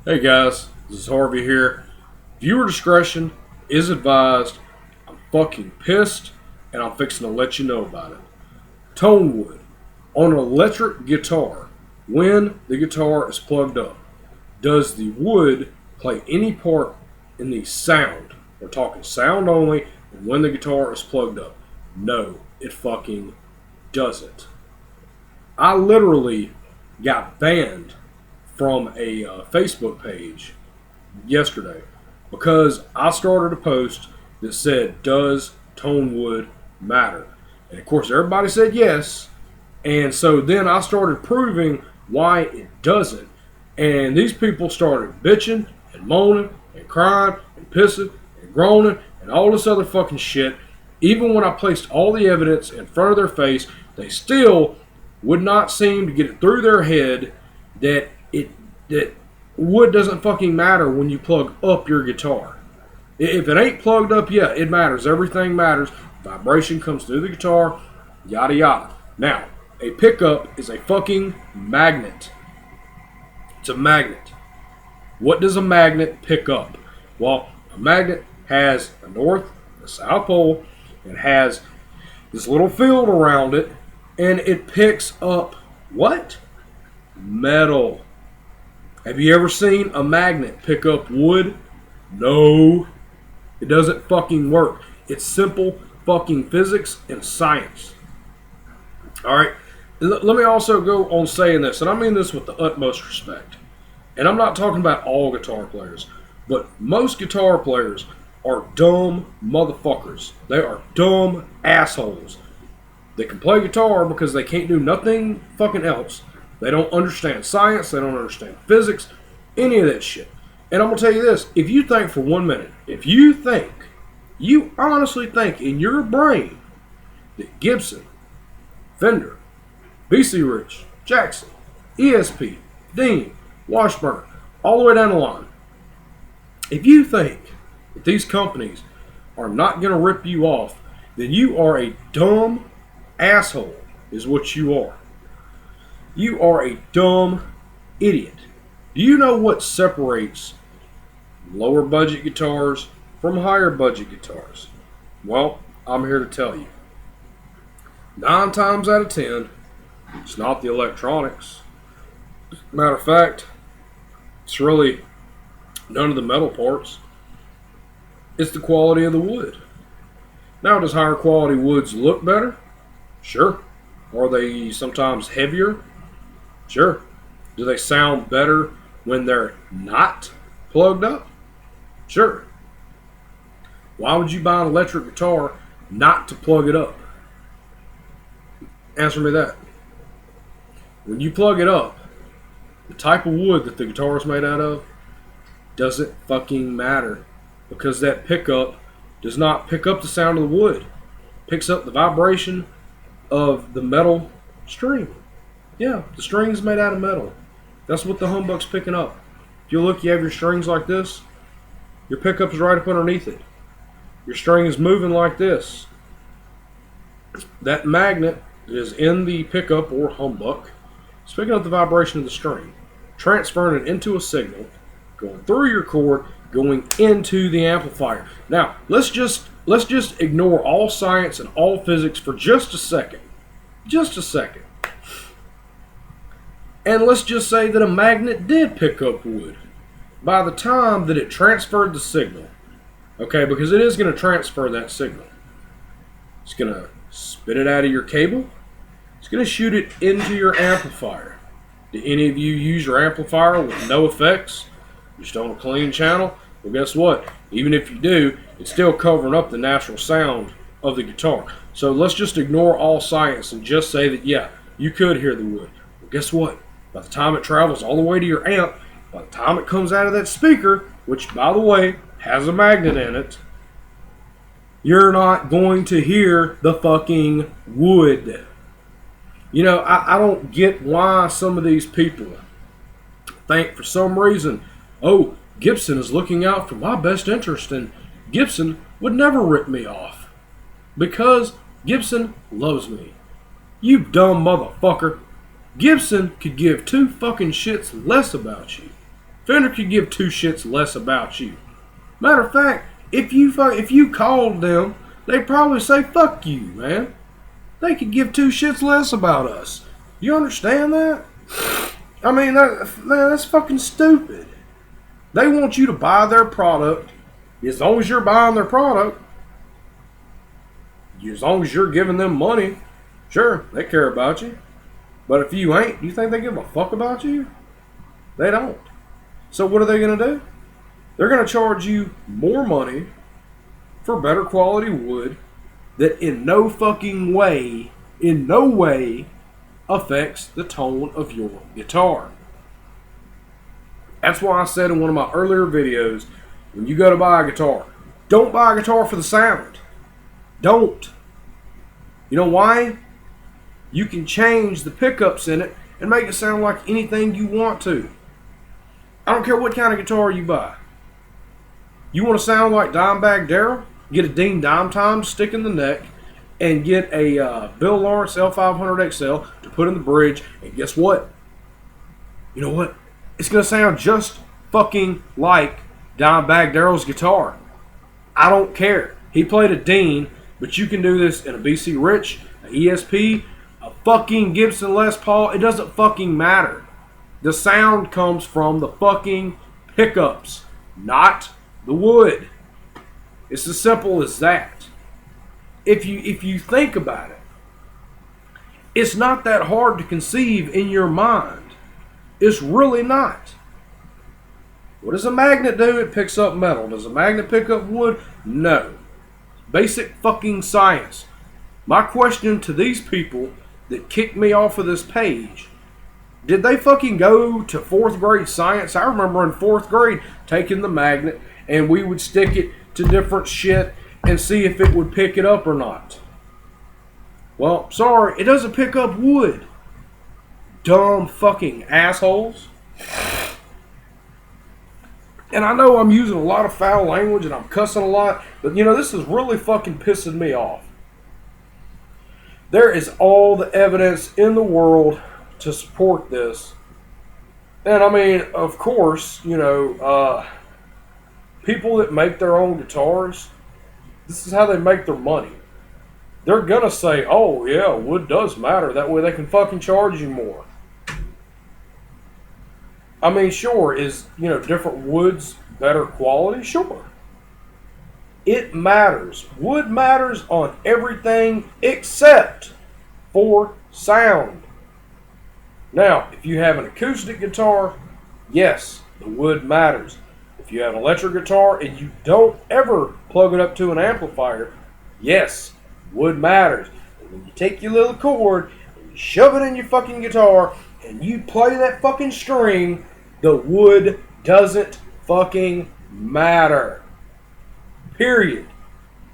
Hey guys, this is Harvey here. Viewer discretion is advised. I'm fucking pissed and I'm fixing to let you know about it. Tonewood on an electric guitar, when the guitar is plugged up, does the wood play any part in the sound? We're talking sound only, and when the guitar is plugged up. No, it fucking doesn't. I literally got banned from a Facebook page yesterday because I started a post that said, "Does Tonewood matter?" And of course, everybody said yes. And so then I started proving why it doesn't. And these people started bitching and moaning and crying and pissing and groaning and all this other fucking shit. Even when I placed all the evidence in front of their face, they still would not seem to get it through their head that that wood doesn't fucking matter when you plug up your guitar. If it ain't plugged up yet, it matters. Everything matters. Vibration comes through the guitar, yada yada. Now, a pickup is a fucking magnet. It's a magnet. What does a magnet pick up? Well, a magnet has a north, a south pole, and has this little field around it, and it picks up what? Metal. Have you ever seen a magnet pick up wood? No. It doesn't fucking work. It's simple fucking physics and science. Alright? Let me also go on saying this, and I mean this with the utmost respect. And I'm not talking about all guitar players, but most guitar players are dumb motherfuckers. They are dumb assholes. They can play guitar because they can't do nothing fucking else. They don't understand science. They don't understand physics. Any of that shit. And I'm going to tell you this. If you think for 1 minute, if you honestly think in your brain that Gibson, Fender, BC Rich, Jackson, ESP, Dean, Washburn, all the way down the line, if you think that these companies are not going to rip you off, then you are a dumb asshole is what you are. You are a dumb idiot. Do you know what separates lower budget guitars from higher budget guitars? Well, I'm here to tell you. 9 times out of 10, it's not the electronics. Matter of fact, it's really none of the metal parts. It's the quality of the wood. Now, does higher quality woods look better? Sure. Are they sometimes heavier? Sure. Do they sound better when they're not plugged up? Sure. Why would you buy an electric guitar not to plug it up? Answer me that. When you plug it up, the type of wood that the guitar is made out of doesn't fucking matter, because that pickup does not pick up the sound of the wood. It picks up the vibration of the metal string. Yeah, the string's made out of metal. That's what the humbug's picking up. If you look, you have your strings like this. Your pickup's right up underneath it. Your string is moving like this. That magnet is in the pickup or humbuck. It's picking up the vibration of the string, transferring it into a signal, going through your cord, going into the amplifier. Now, let's just ignore all science and all physics for just a second. Just a second. And let's just say that a magnet did pick up wood. By the time that it transferred the signal, okay, because it is going to transfer that signal. It's going to spit it out of your cable. It's going to shoot it into your amplifier. Do any of you use your amplifier with no effects? Just on a clean channel? Well, guess what? Even if you do, it's still covering up the natural sound of the guitar. So let's just ignore all science and just say that, yeah, you could hear the wood. Well, guess what? By the time it travels all the way to your amp, by the time it comes out of that speaker, which, by the way, has a magnet in it, you're not going to hear the fucking wood. You know, I don't get why some of these people think for some reason, oh, Gibson is looking out for my best interest, and Gibson would never rip me off. Because Gibson loves me. You dumb motherfucker. Gibson could give two fucking shits less about you. Fender could give two shits less about you. Matter of fact, if you called them, they'd probably say fuck you, man. They could give two shits less about us. You understand that? I mean, that's fucking stupid. They want you to buy their product. As long as you're buying their product, as long as you're giving them money, sure, they care about you. But if you ain't, do you think they give a fuck about you? They don't. So what are they going to do? They're going to charge you more money for better quality wood that in no way affects the tone of your guitar. That's why I said in one of my earlier videos, when you go to buy a guitar, don't buy a guitar for the sound. Don't. You know why? You can change the pickups in it and make it sound like anything you want to. I don't care what kind of guitar you buy. You want to sound like Dimebag Darrell? Get a Dean Dime Time stick in the neck and get a Bill Lawrence L500 XL to put in the bridge, and guess what? You know what? It's going to sound just fucking like Dimebag Darrell's guitar. I don't care. He played a Dean, but you can do this in a BC Rich, an ESP, a fucking Gibson Les Paul. It doesn't fucking matter. The sound comes from the fucking pickups, not the wood. It's as simple as that. If you think about it, it's not that hard to conceive in your mind. It's really not. What does a magnet do? It picks up metal. Does a magnet pick up wood? No. Basic fucking science. My question to these people that kicked me off of this page, did they fucking go to 4th grade science? I remember in 4th grade taking the magnet and we would stick it to different shit and see if it would pick it up or not. Well, sorry, it doesn't pick up wood. Dumb fucking assholes. And I know I'm using a lot of foul language and I'm cussing a lot, but you know, this is really fucking pissing me off. There is all the evidence in the world to support this. And I mean, of course, you know, people that make their own guitars, this is how they make their money. They're gonna say, oh yeah, wood does matter. That way they can fucking charge you more. I mean, sure, is, you know, different woods better quality? Sure. It matters. Wood matters on everything except for sound. Now, if you have an acoustic guitar, yes, the wood matters. If you have an electric guitar and you don't ever plug it up to an amplifier, yes, wood matters. And when you take your little cord and you shove it in your fucking guitar and you play that fucking string, the wood doesn't fucking matter. Period.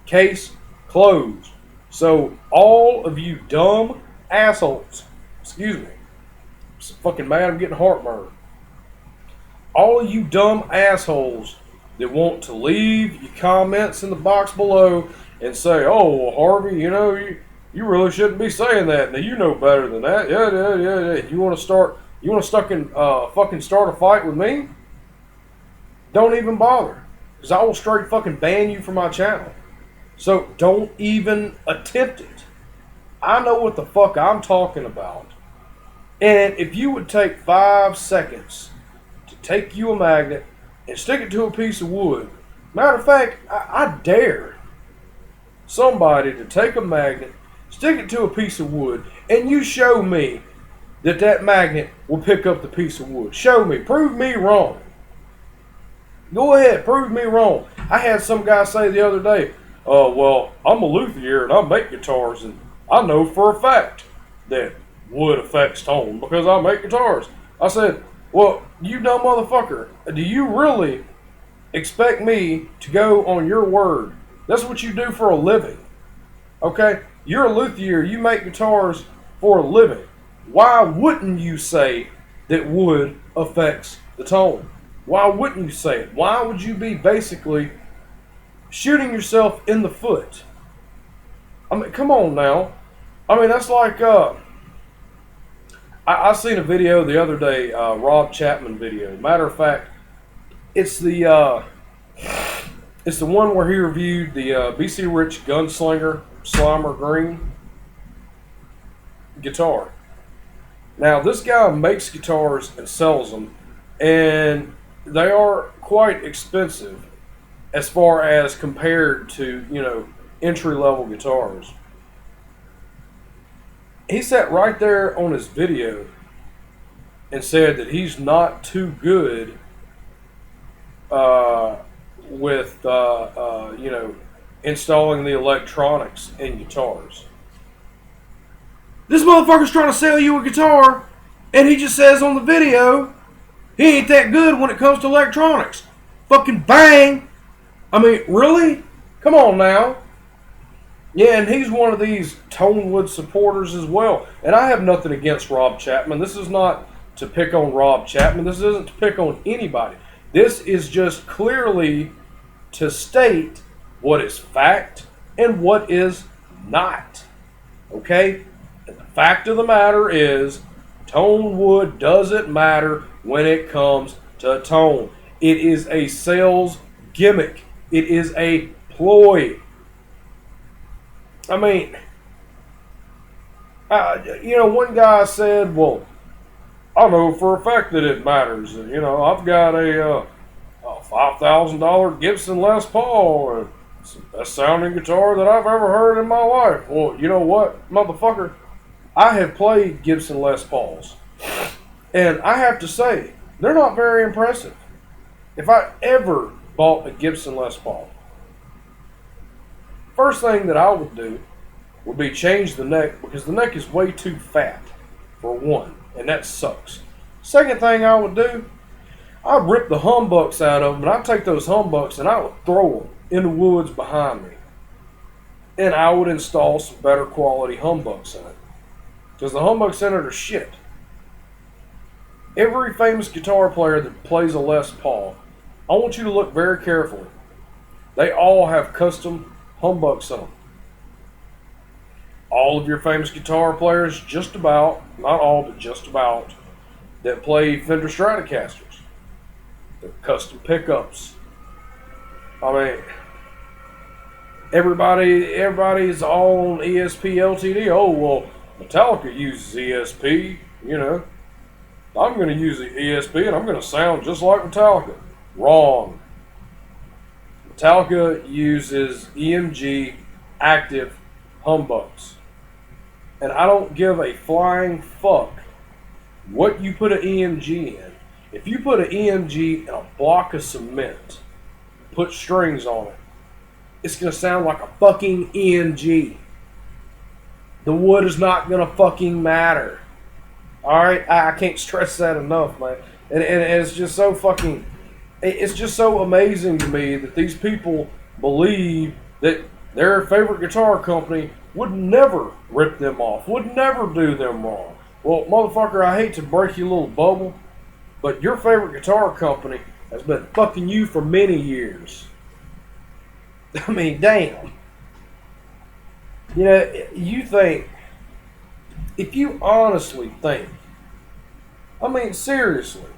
Case closed. So all of you dumb assholes, excuse me, I'm so fucking mad I'm getting heartburn. All of you dumb assholes that want to leave your comments in the box below and say, oh, well, Harvey, you know, you really shouldn't be saying that. Now, you know better than that. Yeah. You want to fucking start a fight with me? Don't even bother. Because I will straight fucking ban you from my channel. So don't even attempt it. I know what the fuck I'm talking about. And if you would take 5 seconds to take you a magnet and stick it to a piece of wood, matter of fact, I dare somebody to take a magnet, stick it to a piece of wood, and you show me that magnet will pick up the piece of wood. Show me. Prove me wrong. Go ahead. Prove me wrong. I had some guy say the other day, well, I'm a luthier and I make guitars, and I know for a fact that wood affects tone because I make guitars. I said, well, you dumb motherfucker, do you really expect me to go on your word? That's what you do for a living. Okay? You're a luthier. You make guitars for a living. Why wouldn't you say that wood affects the tone? Why wouldn't you say it? Why would you be basically shooting yourself in the foot? I mean, come on now. I mean, that's like, I seen a video the other day, Rob Chapman video. Matter of fact, It's the one where he reviewed the BC Rich Gunslinger Slimer Green guitar. Now, this guy makes guitars and sells them, and they are quite expensive as far as compared to, entry level guitars. He sat right there on his video and said that he's not too good with, installing the electronics in guitars. This motherfucker's trying to sell you a guitar, and he just says on the video, he ain't that good when it comes to electronics. Fucking bang! I mean, really? Come on now. Yeah, and he's one of these Tonewood supporters as well. And I have nothing against Rob Chapman. This is not to pick on Rob Chapman. This isn't to pick on anybody. This is just clearly to state what is fact and what is not. Okay? And the fact of the matter is, Tonewood doesn't matter when it comes to tone. It is a sales gimmick. It is a ploy. I mean, one guy said, well, I know for a fact that it matters. I've got a $5,000 Gibson Les Paul. It's the best sounding guitar that I've ever heard in my life. Well, you know what, motherfucker? I have played Gibson Les Pauls. And I have to say, they're not very impressive. If I ever bought a Gibson Les Paul, first thing that I would do would be change the neck, because the neck is way too fat, for one, and that sucks. Second thing I would do, I'd rip the humbucks out of them, and I'd take those humbucks and I would throw them in the woods behind me. And I would install some better quality humbucks in it. Because the humbucks in it are shit. Every famous guitar player that plays a Les Paul, I want you to look very carefully. They all have custom humbucks on them. All of your famous guitar players, just about, not all, but just about, that play Fender Stratocasters. They're custom pickups. I mean, everybody's all on ESP LTD. Oh, well, Metallica uses ESP, I'm going to use the ESP and I'm going to sound just like Metallica. Wrong. Metallica uses EMG active humbucks. And I don't give a flying fuck what you put an EMG in. If you put an EMG in a block of cement, put strings on it, it's going to sound like a fucking EMG. The wood is not going to fucking matter. Alright? I can't stress that enough, man. And it's just so fucking... It's just so amazing to me that these people believe that their favorite guitar company would never rip them off, would never do them wrong. Well, motherfucker, I hate to break your little bubble, but your favorite guitar company has been fucking you for many years. I mean, damn. You think, if you honestly think, I mean, seriously,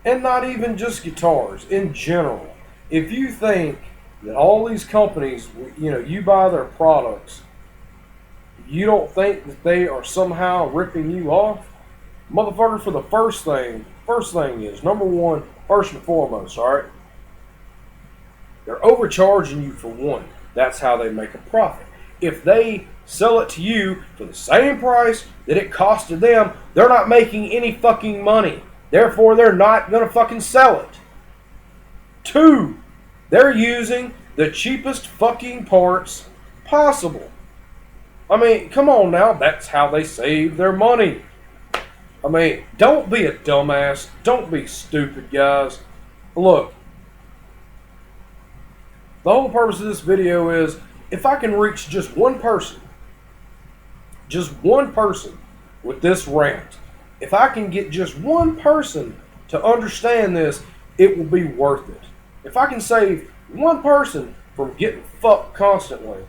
and not even just guitars, in general, if you think that all these companies, you buy their products, you don't think that they are somehow ripping you off? Motherfucker, for the first thing is, number one, first and foremost, alright? They're overcharging you for one. That's how they make a profit. If they sell it to you for the same price that it costed them, they're not making any fucking money. Therefore, they're not going to fucking sell it. Two, they're using the cheapest fucking parts possible. I mean, come on now. That's how they save their money. I mean, don't be a dumbass. Don't be stupid, guys. Look, the whole purpose of this video is, if I can reach just one person with this rant, if I can get just one person to understand this, it will be worth it. If I can save one person from getting fucked constantly,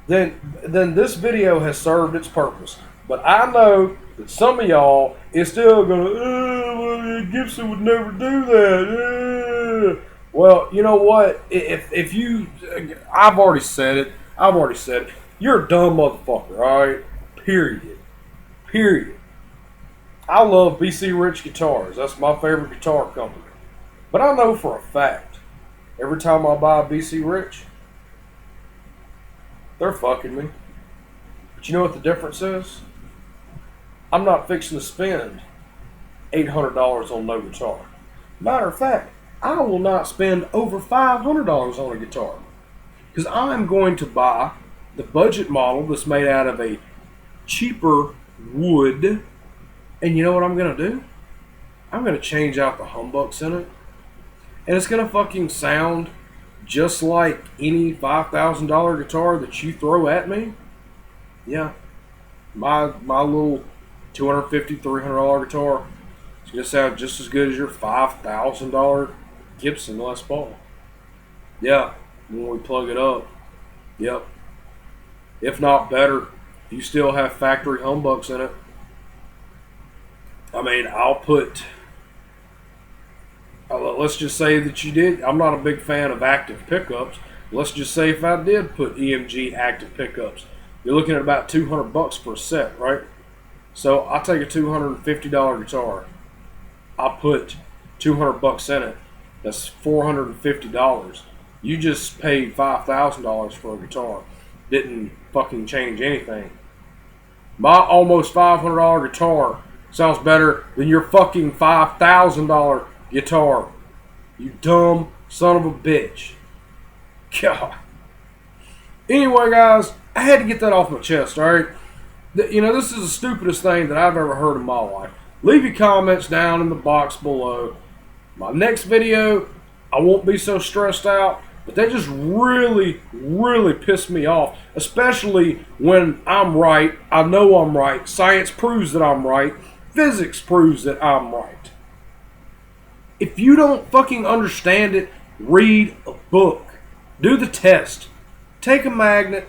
then this video has served its purpose. But I know that some of y'all is still going to, well, Gibson would never do that. Well, you know what? If you, I've already said it. I've already said it. You're a dumb motherfucker. All right. Period. Period. I love BC Rich Guitars. That's my favorite guitar company. But I know for a fact, every time I buy a BC Rich, they're fucking me. But you know what the difference is? I'm not fixing to spend $800 on no guitar. Matter of fact, I will not spend over $500 on a guitar. Because I'm going to buy the budget model that's made out of a cheaper wood. And you know what I'm going to do? I'm going to change out the humbucks in it. And it's going to fucking sound just like any $5,000 guitar that you throw at me. Yeah. My little $250, $300 guitar is going to sound just as good as your $5,000 Gibson Les Paul. Yeah. When we plug it up. Yep. If not better. You still have factory humbucks in it. I mean, I'll put... let's just say that you did. I'm not a big fan of active pickups. Let's just say if I did put EMG active pickups, you're looking at about $200 for a set, right? So I'll take a $250 guitar. I'll put $200 in it. That's $450. You just paid $5,000 for a guitar. Didn't fucking change anything. My almost $500 guitar sounds better than your fucking $5,000 guitar. You dumb son of a bitch. God. Anyway, guys, I had to get that off my chest, alright? You know, this is the stupidest thing that I've ever heard in my life. Leave your comments down in the box below. My next video, I won't be so stressed out, but that just really, really pissed me off. Especially when I'm right. I know I'm right. Science proves that I'm right. Physics proves that I'm right. If you don't fucking understand it, read a book. Do the test. Take a magnet.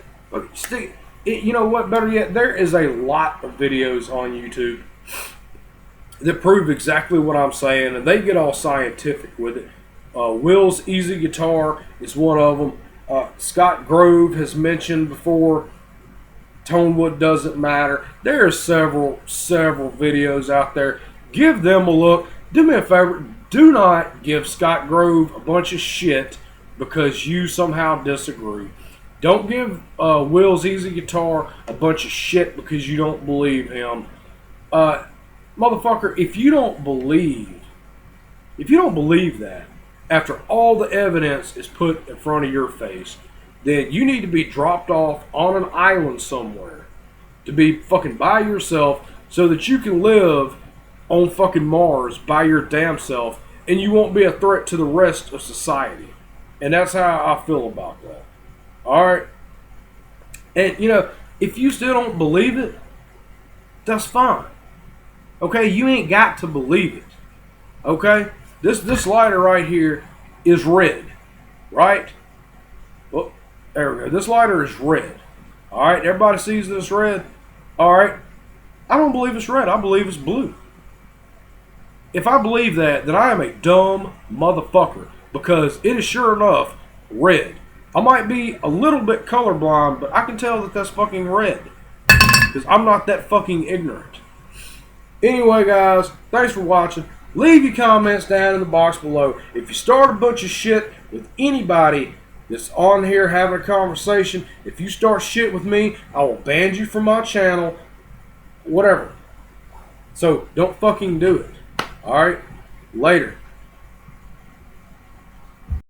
You know what? Better yet, there is a lot of videos on YouTube that prove exactly what I'm saying, and they get all scientific with it. Will's Easy Guitar is one of them. Scott Grove has mentioned before, Tonewood doesn't matter. There are several videos out there. Give them a look. Do me a favor. Do not give Scott Grove a bunch of shit because you somehow disagree. Don't give Will's Easy Guitar a bunch of shit because you don't believe him. Motherfucker, if you don't believe that, after all the evidence is put in front of your face, then you need to be dropped off on an island somewhere to be fucking by yourself so that you can live on fucking Mars by your damn self and you won't be a threat to the rest of society. And that's how I feel about that. Alright? And, you know, if you still don't believe it, that's fine. Okay? You ain't got to believe it. Okay? This lighter right here is red. Right? Well, there we go. This lighter is red. Alright? Everybody sees this red? Alright? I don't believe it's red. I believe it's blue. If I believe that, then I am a dumb motherfucker. Because it is sure enough red. I might be a little bit colorblind, but I can tell that that's fucking red. Because I'm not that fucking ignorant. Anyway, guys, thanks for watching. Leave your comments down in the box below. If you start a bunch of shit with anybody that's on here having a conversation, if you start shit with me, I will ban you from my channel. Whatever. So, don't fucking do it. Alright? Later.